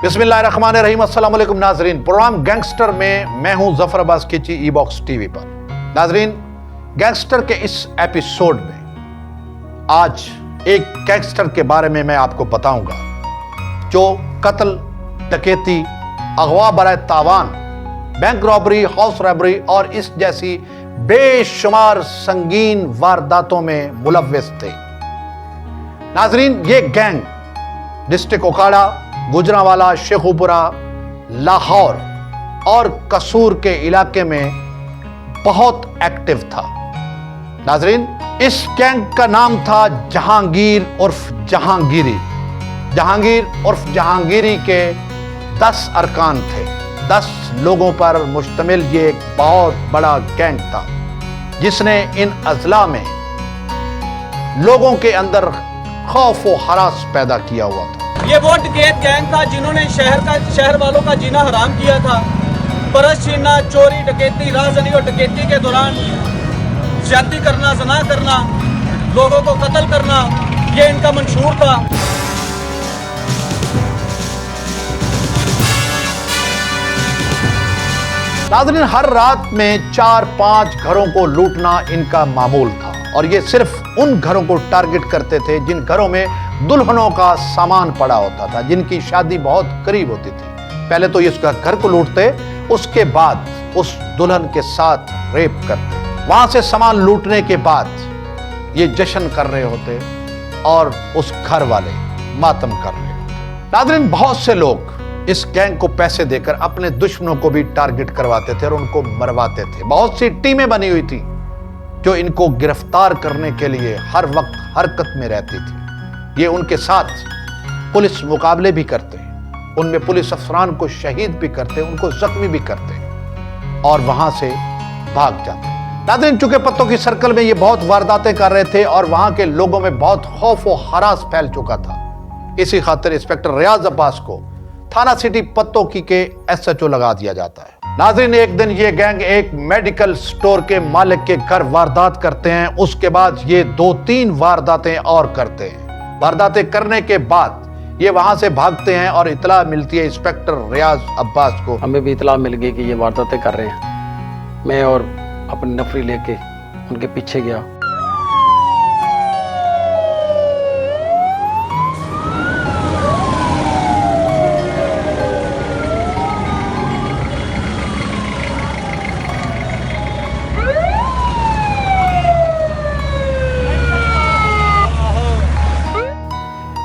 बिस्मिल्लाहिर्रहमानिर्रहीम। अस्सलाम वालेकुम नाजरीन। प्रोग्राम गैंगस्टर में मैं हूं Zafar Abbas किची, e box TV पर। नाजरीन, गैंगस्टर के इस एपिसोड में आज एक गैंगस्टर के बारे में मैं आपको बताऊंगा जो कत्ल, डकैती, अगवा बराए तावान, बैंक रॉबरी, हाउस रॉबरी और इस जैसी बेशुमार संगीन वारदातों में मुलव्विस थे। नाजरीन, ये गैंग डिस्ट्रिक्ट ओकाड़ा, गुजरांवाला, शेखुपुरा, लाहौर और कसूर के इलाके में बहुत एक्टिव था। नाजरीन, इस गैंग का नाम था जहांगीर उर्फ जहांगीरी। जहांगीर उर्फ जहांगीरी के 10 अरकान थे। 10 लोगों पर मुश्तमिल ये एक बहुत बड़ा गैंग था जिसने इन अजला में लोगों के अंदर खौफ व हरास पैदा किया हुआ था। ये वो डकैत गैंग था जिन्होंने शहर वालों का जीना हराम किया था। परस छीनना, चोरी, डकैती, राहज़नी और डकैती के दौरान ज्यादती करना, ज़ना करना, लोगों को कत्ल करना, ये इनका मंशूर था। नाज़रीन, हर रात में 4-5 घरों को लूटना इनका मामूल था और ये सिर्फ उन घरों को टारगेट करते थे जिन घरों में दुल्हनों का सामान पड़ा होता था, जिनकी शादी बहुत करीब होती थी। पहले तो ये उसका घर को लूटते, उसके बाद उस दुल्हन के साथ रेप करते। वहां से सामान लूटने के बाद ये जश्न कर रहे होते और उस घर वाले मातम कर रहे होते। नाज़रीन, बहुत से लोग इस गैंग को पैसे देकर अपने दुश्मनों को भी टारगेट करवाते थे और उनको मरवाते थे। बहुत सी टीमें बनी हुई थी जो इनको गिरफ्तार करने के लिए हर वक्त हरकत में रहती थी। ये उनके साथ पुलिस मुकाबले भी करते, उनमें पुलिस अफसरान को शहीद भी करते, उनको जख्मी भी करते और वहां से भाग जाते। नाज़रीन, चूंकि पत्तों की सर्कल में ये बहुत वारदातें कर रहे थे और वहां के लोगों में बहुत खौफ व हरास फैल चुका था, इसी खातिर इंस्पेक्टर रियाज अब्बास को थाना सिटी पत्तों की के SHO लगा दिया जाता है। नाज़रीन, एक दिन ये गैंग एक मेडिकल स्टोर के मालिक के घर वारदात करते हैं। उसके बाद ये 2-3 वारदातें और करते हैं। वारदातें करने के बाद ये वहां से भागते हैं और इतला मिलती है इंस्पेक्टर रियाज अब्बास को। हमें भी इतला मिल गई कि ये वारदातें कर रहे हैं। मैं और अपनी नफरी लेके उनके पीछे गया।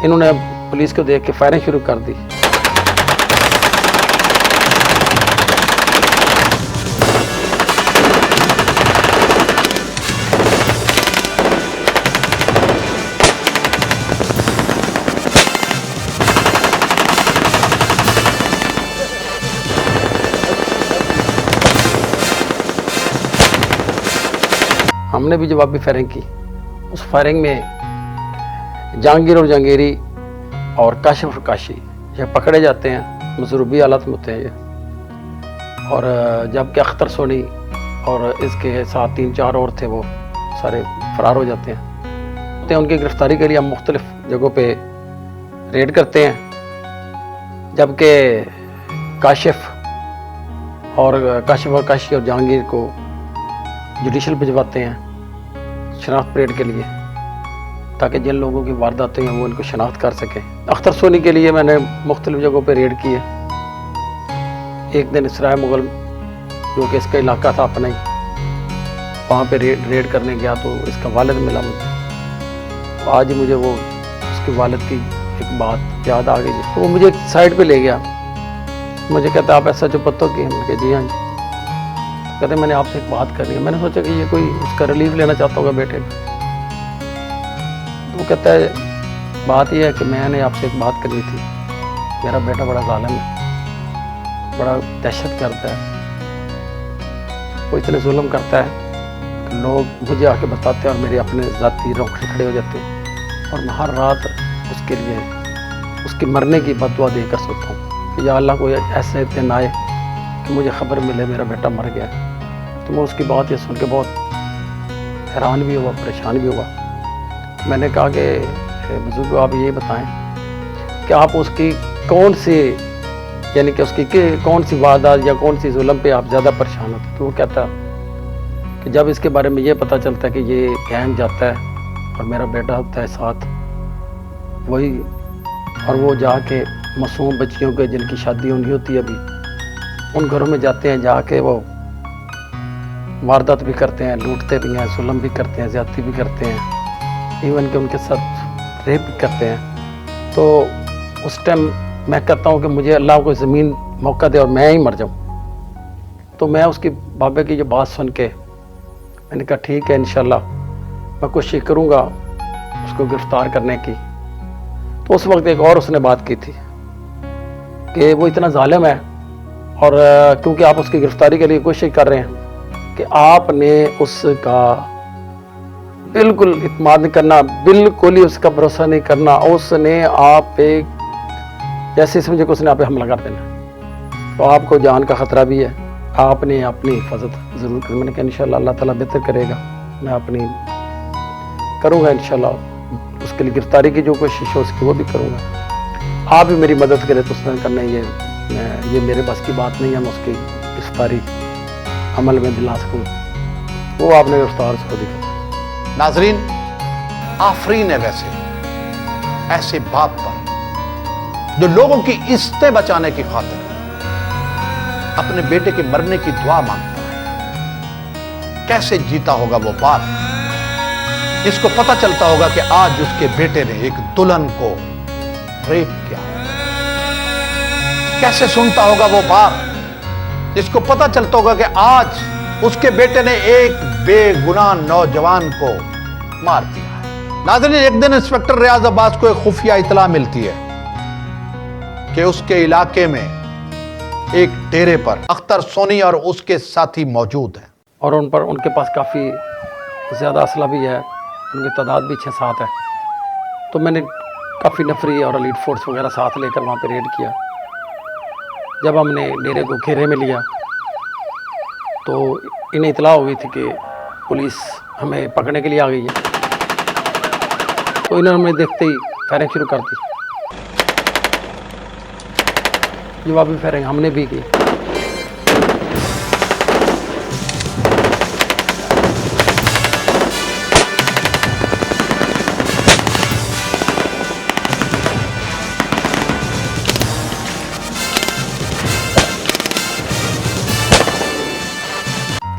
इन्होंने पुलिस को देख के फायरिंग शुरू कर दी। हमने भी जवाबी फायरिंग की। उस फायरिंग में जहांगीर और जहांगीरी और काशिफ और काशी ये पकड़े जाते हैं, मजरूबी हालत में होते हैं ये। और जबकि अख्तर सोनी और इसके साथ 3-4 और थे, वो सारे फरार हो जाते हैं। तो उनकी गिरफ्तारी के लिए हम मुख्तलिफ जगहों पे रेड करते हैं। जबकि काशिफ और काशी और जहांगीर को जुडिशल भिजवाते हैं शनाख्त परेड के लिए, ताकि जिन लोगों की वारदातें हैं वो इनको शनाख्त कर सकें। अख्तर सोनी के लिए मैंने मुख्तलिफ जगहों पे रेड किए। एक दिन इसराय मुगल, जो कि इसका इलाका था अपना ही, वहाँ पे रेड करने गया तो इसका वालिद मिला मुझे। आज मुझे वो उसके वालिद की एक बात याद आ गई, तो वो मुझे एक साइड पे ले गया। मुझे कहता, आप ऐसा जो पत्तों की? हमने कहा जी हाँ जी। कहते, मैंने आपसे एक बात करनी है। मैंने सोचा कि ये कोई उसका रिलीफ लेना चाहता होगा बेटे का। वो कहता है, बात यह है कि मैंने आपसे एक बात करनी थी। मेरा बेटा बड़ा जालिम है, बड़ा दहशत करता है, वो इतने जुल्म करता है कि लोग मुझे आके बताते हैं और मेरे अपने ज़ाती रोंगटे खड़े हो जाते हैं। और मैं हर रात उसके लिए उसकी मरने की बददुआ देकर सोता हूँ कि या अल्लाह कोई ऐसे दिन आए कि मुझे खबर मिले मेरा बेटा मर गया। तो मैं उसकी बात ये सुन के बहुत हैरान भी हुआ, परेशान भी हुआ। मैंने कहा कि बुजुर्ग, आप ये बताएं कि आप उसकी कौन सी यानी कि उसकी कौन सी वारदात या कौन सी जुल्म पे आप ज़्यादा परेशान होते? तो वो कहता कि जब इसके बारे में ये पता चलता है कि ये गैंग जाता है और मेरा बेटा होता है साथ, वही, और वो जाके मासूम बच्चियों के जिनकी शादी होनी होती है अभी, उन घरों में जाते हैं, जाके वो वारदात भी करते हैं, लूटते भी हैं, जुल्म भी करते हैं, ज़्यादती भी करते हैं, इवन कि उनके साथ रेप भी करते हैं। तो उस टाइम मैं कहता हूँ कि मुझे अल्लाह को ज़मीन मौका दे और मैं ही मर जाऊँ। तो मैं उसकी बाबे की जो बात सुन के मैंने कहा ठीक है, इंशाल्लाह मैं कोशिश करूँगा उसको गिरफ़्तार करने की। तो उस वक्त एक और उसने बात की थी कि वो इतना जालिम है, और क्योंकि आप उसकी गिरफ़्तारी के लिए कोशिश कर रहे हैं कि आपने उसका बिल्कुल इत्मीनान नहीं करना, बिल्कुल ही उसका भरोसा नहीं करना। उसने आप पे जैसे समझे कि उसने आप पे हमला कर देना, तो आपको जान का ख़तरा भी है, आपने अपनी हिफाजत ज़रूर करनी। मैंने कहा इंशाल्लाह अल्लाह ताला बेहतर करेगा, मैं अपनी करूँगा इंशाल्लाह, उसके लिए गिरफ्तारी की जो कोशिश है उसकी वो भी करूँगा। आप भी मेरी मदद करें तो उसने करना, ये मेरे बस की बात नहीं है, मैं उसकी गिरफ्तारी अमल में दिला सकूँ। वो आपने गिरफ्तार उसको दिखा। नाजरीन, आफरीन है वैसे ऐसे बाप पर जो लोगों की इज्जतें बचाने की खातिर अपने बेटे के मरने की दुआ मांगता है। कैसे जीता होगा वो बाप जिसको पता चलता होगा कि आज उसके बेटे ने एक दुल्हन को रेप किया। कैसे सुनता होगा वो बाप जिसको पता चलता होगा कि आज उसके बेटे ने एक बेगुनाह नौजवान को मार दिया है। नाज़रीन, एक दिन इंस्पेक्टर रियाज अब्बास को एक खुफिया इतला मिलती है कि उसके इलाके में एक डेरे पर अख्तर सोनी और उसके साथी मौजूद हैं, और उन पर उनके पास काफ़ी ज़्यादा असला भी है, उनकी तादाद भी 6-7 है। तो मैंने काफ़ी नफरी और एलीट फोर्स वगैरह साथ लेकर वहाँ पे रेड किया। जब हमने डेरे को घेरे में लिया तो इन्हें इतला हो गई थी कि पुलिस हमें पकड़ने के लिए आ गई है। तो इन्होंने हमें देखते ही फायरिंग शुरू कर दी। जवाबी फायरिंग हमने भी की।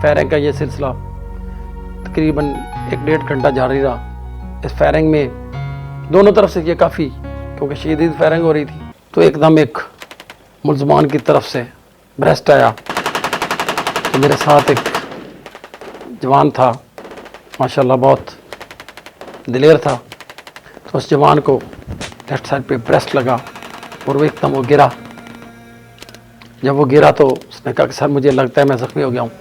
फायरिंग का ये सिलसिला तकरीबन 1-1.5 घंटा जारी रहा। इस फायरिंग में दोनों तरफ से ये काफ़ी, क्योंकि शदीद फायरिंग हो रही थी, तो एकदम एक मुल्ज़मान की तरफ से ब्रेस्ट आया। तो मेरे साथ एक जवान था, माशाल्लाह बहुत दिलेर था। तो उस जवान को लेफ्ट साइड पे ब्रेस्ट लगा और वो एकदम वो गिरा। जब वो गिरा तो उसने कहा कि सर मुझे लगता है मैं ज़ख्मी हो गया हूँ।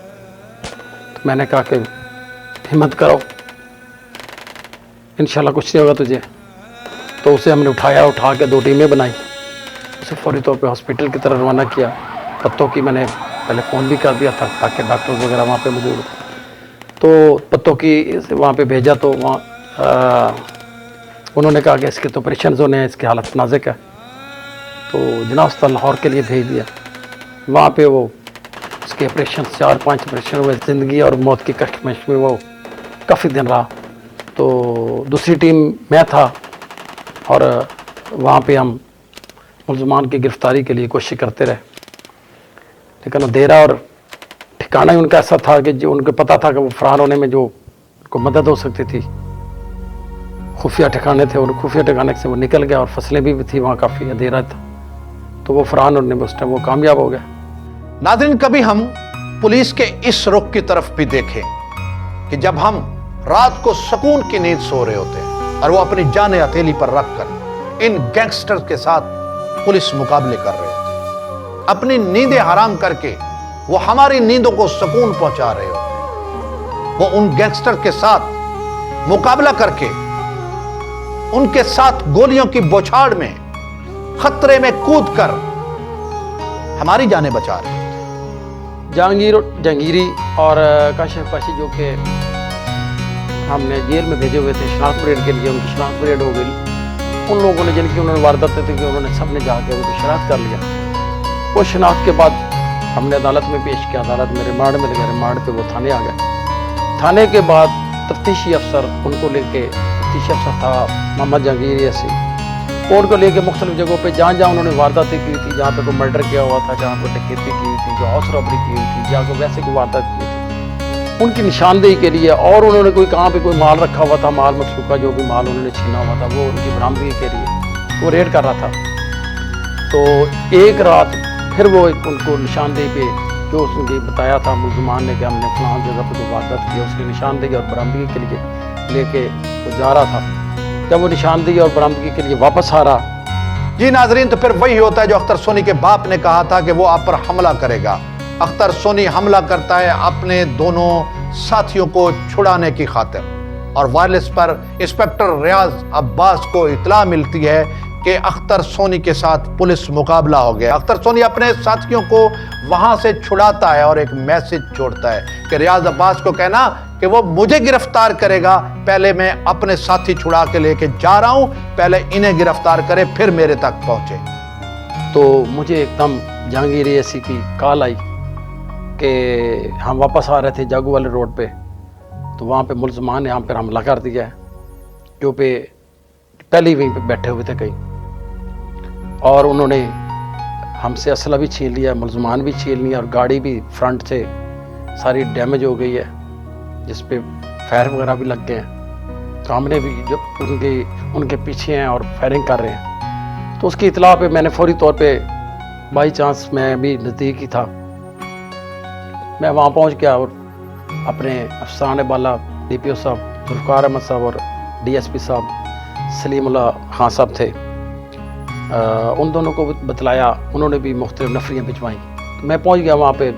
तो मैंने कहा कि हिम्मत करो, इंशाल्लाह कुछ नहीं होगा तुझे। तो उसे हमने उठा के 2 टीमें बनाई, उसे फौरी तौर पे हॉस्पिटल की तरफ रवाना किया। पत्तों की मैंने पहले फ़ोन भी कर दिया था ताकि डॉक्टर वगैरह वहाँ पे मौजूद हो। तो पत्तों की वहाँ पे भेजा तो वहाँ उन्होंने कहा कि इसके तो ऑपरेशन होने हैं, इसकी हालत नाजुक है। तो जनाब अस्पताल लाहौर के लिए भेज दिया। वहाँ पे वो उसके ऑपरेशन 4-5 ऑपरेशन हुए। ज़िंदगी और मौत की कश्मकश में वो काफ़ी दिन रहा। तो दूसरी टीम मैं था और वहाँ पे हम मुल्ज़मान की गिरफ़्तारी के लिए कोशिश करते रहे, लेकिन अंधेरा और ठिकाना ही उनका ऐसा था कि जो उनको पता था कि वो फरार होने में जो उनको मदद हो सकती थी, खुफिया ठिकाने थे, और खुफिया ठिकाने से वो निकल गया और फसलें भी थी वहाँ, काफ़ी अंधेरा था। तो वो फरार होने में उस टाइम वो कामयाब हो गया। नाज़रीन, कभी हम पुलिस के इस रुख की तरफ भी देखें कि जब हम रात को सुकून की नींद सो रहे होते हैं और वो अपनी जान हथेली पर रखकर इन गैंगस्टर के साथ पुलिस मुकाबले कर रहे होते हैं, अपनी नींदें हराम करके वो हमारी नींदों को सुकून पहुंचा रहे होते हैं। वो उन गैंगस्टर के साथ मुकाबला करके उनके साथ गोलियों की बौछार में खतरे में कूदकर हमारी जानें बचा रहे होते हैं। जहांगीरी और काशिफ काशी जो कि हमने जेल में भेजे हुए थे शनाख्त परेड के लिए, उनकी शनाख्त परेड हो गई। उन लोगों ने जिनकी उन्होंने वारदातें थी कि उन्होंने सब ने जाके उनको शनाख्त कर लिया। वो शनाख्त के बाद हमने अदालत में पेश किया, अदालत में रिमांड में लगे, रिमांड पे वो थाने आ गए। थाने के बाद तफ्तीशी अफसर उनको लेके, तफ्तीशी अफसर था मोहम्मद जहांगीर यासी, वो उनको लेके मुख्तलिफ जगहों पे जहाँ जहाँ उन्होंने वारदातें की थी, जहाँ पे कोई मर्डर किया हुआ था, जहाँ पर डकैती की हुई थी, जो हाउस रॉबरी की हुई थी, जहाँ को वैसे कोई वारदात की थी, उनकी निशानदेही के लिए, और उन्होंने कोई कहाँ पे कोई माल रखा हुआ था, माल मशरूका जो भी माल उन्होंने छीना हुआ था, वो उनकी बरामदगी के लिए वो रेड कर रहा था। तो एक रात फिर वो उनको निशानदेही पे जो उसने बताया था मुलजमान ने कि हमने फलां जगह पर जो वारदात की, उसकी निशानदेही और बरामदगी के लिए लेके वो जा रहा था। जब वो निशानदेही और बरामदगी के लिए वापस आ रहा, जी नाजरीन, तो फिर वही होता है जो अख्तर सोनी के बाप ने कहा था कि वो आप पर हमला करेगा। अख्तर सोनी हमला करता है अपने दोनों साथियों को छुड़ाने की खातिर, और वायरलेस पर इंस्पेक्टर रियाज अब्बास को इत्तला मिलती है कि अख्तर सोनी के साथ पुलिस मुकाबला हो गया। अख्तर सोनी अपने साथियों को वहां से छुड़ाता है और एक मैसेज छोड़ता है कि रियाज अब्बास को कहना कि वो मुझे गिरफ्तार करेगा, पहले मैं अपने साथी छुड़ा के लेके जा रहा हूं, पहले इन्हें गिरफ्तार करे फिर मेरे तक पहुंचे। तो मुझे एकदम जहांगीर यासी की कॉल आई कि हम वापस आ रहे थे जागू वाले रोड पे, तो वहाँ पे मुलजमान ने हम पर हमला कर दिया है, जो पे पहले ही वहीं पे बैठे हुए थे कहीं, और उन्होंने हमसे असला भी छीन लिया, मुलजमान भी छीन लिया, और गाड़ी भी फ्रंट से सारी डैमेज हो गई है, जिस पे फायर वगैरह भी लग गए हैं। सामने भी जो उनके पीछे हैं और फायरिंग कर रहे हैं। तो उसकी इतला पे मैंने फौरी तौर पे, बाई चांस मैं भी नज़दीक ही था, मैं वहाँ पहुँच गया और अपने अफसरान बाला DPO साहब जुल्फ़िकार अहमद साहब और DSP साहब सलीमुल्लाह खान साहब थे, उन दोनों को बतलाया, उन्होंने भी मुख्तलिफ नफरियाँ भिजवाई। तो मैं पहुँच गया वहाँ पे।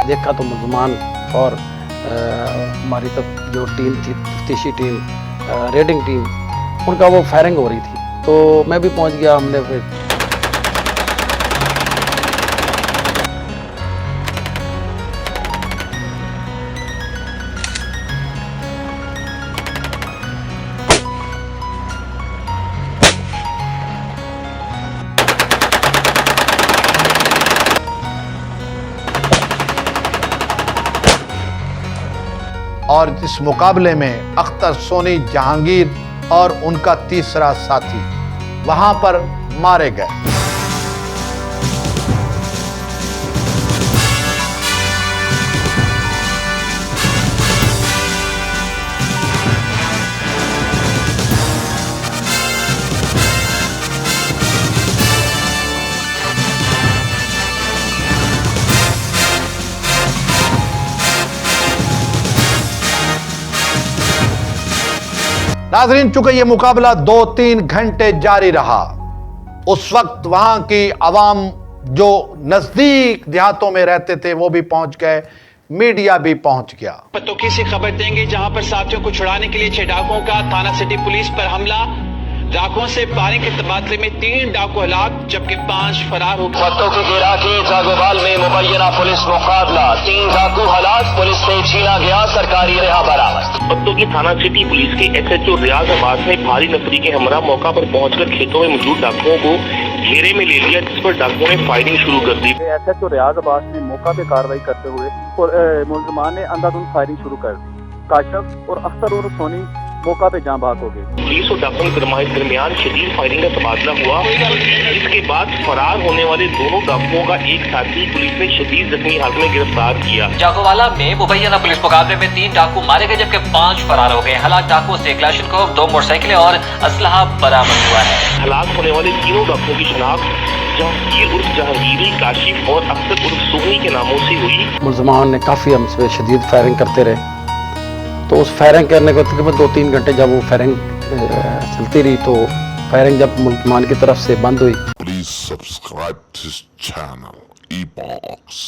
देखा तो मुलजमान और हमारी तब जो टीम थी, तफ्तीशी टीम, रेडिंग टीम, उनका वो फायरिंग हो रही थी। तो मैं भी पहुंच गया, हमने फिर और इस मुकाबले में अख्तर सोनी, जहांगीर और उनका तीसरा साथी वहां पर मारे गए। नाजरीन, चूंकि ये मुकाबला 2-3 घंटे जारी रहा, उस वक्त वहां की आवाम जो नजदीक देहातों में रहते थे वो भी पहुंच गए, मीडिया भी पहुंच गया। पतोकी से खबर देंगे जहां पर साथियों को छुड़ाने के लिए 6 डाकुओं का थाना सिटी पुलिस पर हमला। डाकुओं से फायरिंग के तबादले में 3 डाकू हलाक जबकि 5 फरार हो गए। पतोकी के इलाके जागोवाल में मुबैना पुलिस मुकाबला, 3 डाकू हलाक, पुलिस से छीना गया सरकारी रिहा बरामद। पतोकी थाना सिटी पुलिस के SHO रियाज अब्बास ने भारी नफरी के हमरा मौका पर पहुंचकर खेतों में मौजूद डाकुओं को घेरे में ले लिया, जिस पर डाकुओं ने फायरिंग शुरू कर दी। SHO रियाज अब्बास ने मौका पे कार्रवाई करते हुए और मुलजमान ने अंधाधुंध फायरिंग शुरू कर दी। काशिफ और अख्तर और सोनी मौका पे जाँ भाग हो गए। पुलिस और डाकुओं के दरमियान शदीद फायरिंग का तबादला हुआ। इसके बाद फरार होने वाले दोनों डाकुओं का एक साथी पुलिस ने शदीद जख्मी हालत में गिरफ्तार किया। जागोवाला में मुबैना पुलिस मुकाबले में 3 डाकू मारे गए जबकि 5 फरार हो गए। हलाक डाकुओं से 1 क्लाशनकोव, 2 मोटरसाइकिलें और असलहा बरामद हुआ है। हलाक होने वाले तीनों डाकुओं की शनाख्त जहांगीर उर्फ जहांगीरी, काशिफ और अख्तर उर्फ सुगनी के नामों से हुई। मुलजमान ने काफ़ी हमसे शदीद फायरिंग करते रहे। तो उस फायरिंग करने के तकरीबन 2-3 घंटे जब वो फायरिंग चलती रही, तो फायरिंग जब मुल्जमान की तरफ से बंद हुई। Please subscribe to this channel, eBox.